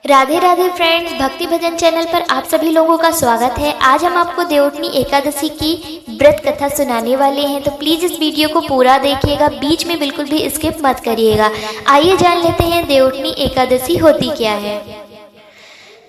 Radhe Radhe friends, भक्ति भजन channel पर आप सभी लोगों का स्वागत है। आज हम आपको देवउठनी एकादशी की व्रत कथा सुनाने वाले हैं, तो प्लीज़ इस वीडियो को पूरा देखिएगा, बीच में बिल्कुल भी स्किप मत करिएगा। आइए जान लेते हैं देवउठनी एकादशी होती क्या है।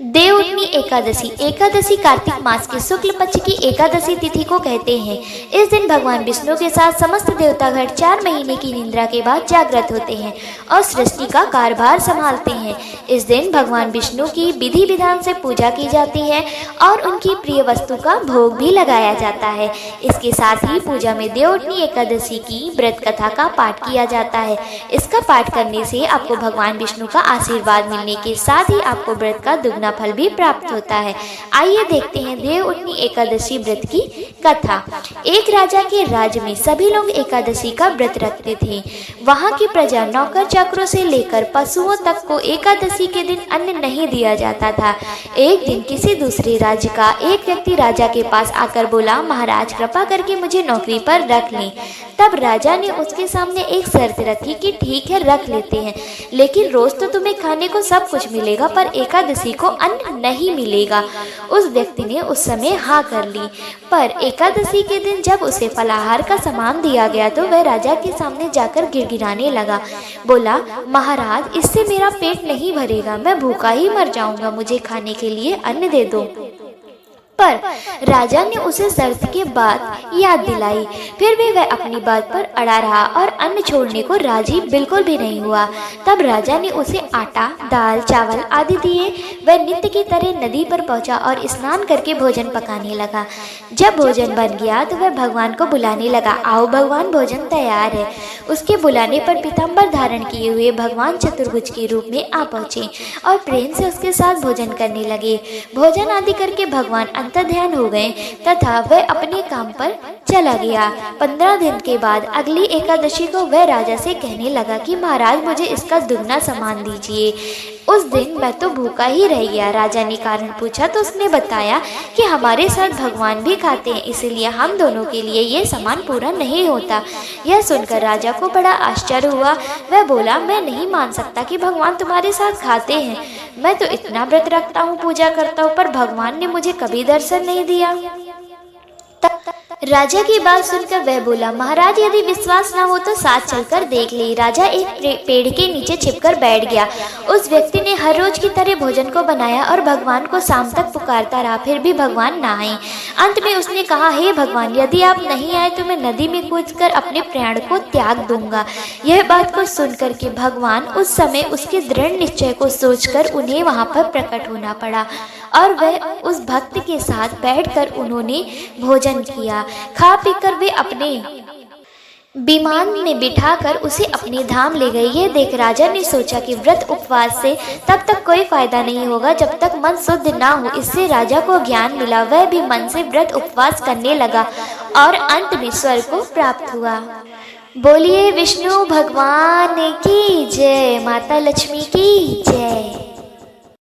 देवउठनी एकादशी एकादशी कार्तिक मास के शुक्ल पक्ष की एकादशी तिथि को कहते हैं। इस दिन भगवान विष्णु के साथ समस्त देवतागण 4 महीने की निद्रा के बाद जागृत होते हैं और सृष्टि का कार्यभार संभालते हैं। इस दिन भगवान विष्णु की विधि विधान से पूजा की जाती है और उनकी प्रिय वस्तु का भोग भी लगाया जाता है। इसके साथ ही पूजा में देवउठनी एकादशी की व्रत कथा का पाठ किया जाता है। इसका पाठ करने से आपको भगवान विष्णु का आशीर्वाद मिलने के साथ ही आपको व्रत का दुगना फल भी प्राप्त होता है। आइए देखते हैं देवउठनी एकादशी व्रत की कथा। एक राजा के राज्य में सभी लोग एकादशी का व्रत रखते थे। वहां की प्रजा नौकर चाकरों से लेकर पशुओं तक को एकादशी के दिन अन्न नहीं दिया जाता था। एक दिन किसी दूसरे राज्य का एक व्यक्ति राजा के पास आकर बोला, महाराज कृपा करके मुझे नौकरी पर रख लें। तब राजा ने उसके सामने एक शर्त रखी कि ठीक है, रख लेते हैं, लेकिन रोज तो तुम्हें खाने को सब कुछ मिलेगा पर एकादशी को अन्न नहीं मिलेगा। उस व्यक्ति ने उस समय हाँ कर ली, पर एकादशी के दिन जब उसे फलाहार का सामान दिया गया तो वह राजा के सामने जाकर गिड़गिड़ाने लगा। बोला, महाराज इससे मेरा पेट नहीं भरेगा, मैं भूखा ही मर जाऊंगा, मुझे खाने के लिए अन्न दे दो। पर राजा ने उसे शर्त के बाद याद दिलाई, फिर भी वह अपनी बात पर अड़ा रहा और अन्न छोड़ने को राजी बिल्कुल भी नहीं हुआ। तब राजा ने उसे आटा, दाल, चावल आदि दिए। वह नित्य की तरह नदी पर पहुंचा और स्नान करके भोजन पकाने लगा। जब भोजन बन गया तो वह भगवान को बुलाने लगा, आओ भगवान, भोजन तैयार है। उसके बुलाने पर पीताम्बर धारण किए हुए भगवान चतुर्भुज के रूप में आ पहुंचे और प्रेम से उसके साथ भोजन करने लगे। भोजन आदि करके भगवान अंतर्ध्यान हो गए तथा वह अपने काम पर चला गया। 15 दिन के बाद अगली एकादशी को वह राजा से कहने लगा कि महाराज मुझे इसका दुगना सामान दीजिए। उस दिन मैं तो भूखा ही रह गया। राजा ने कारण पूछा तो उसने बताया कि हमारे साथ भगवान भी खाते हैं, इसलिए हम दोनों के लिए ये सामान पूरा नहीं होता। यह सुनकर राजा को बड़ा आश्चर्य हुआ। वह बोला, मैं नहीं मान सकता कि भगवान तुम्हारे साथ खाते हैं। मैं तो इतना व्रत रखता हूँ, पूजा करता हूँ, पर भगवान ने मुझे कभी दर्शन नहीं दिया। राजा की बात सुनकर वह बोला, महाराज यदि विश्वास न हो तो साथ चलकर देख ले। राजा एक पेड़ के नीचे छिपकर बैठ गया। उस व्यक्ति ने हर रोज की तरह भोजन को बनाया और भगवान को शाम तक पुकारता रहा, फिर भी भगवान न आए। अंत में उसने कहा, हे भगवान, यदि आप नहीं आए तो मैं नदी में कूदकर अपने प्राण को त्याग दूंगा। यह बात को सुनकर के भगवान उस समय उसके दृढ़ निश्चय को सोचकर उन्हें वहां पर प्रकट होना पड़ा और वह उस भक्त के साथ बैठकर उन्होंने भोजन किया। खा पीकर वे अपने विमान में बिठाकर उसे अपने धाम ले गए। यह देख राजा ने सोचा कि व्रत उपवास से तब तक कोई फायदा नहीं होगा जब तक मन शुद्ध ना हो। इससे राजा को ज्ञान मिला, वह भी मन से व्रत उपवास करने लगा और अंत में स्वर्ग को प्राप्त हुआ। बोलिए विष्णु भगवान की जय, माता लक्ष्मी की जय।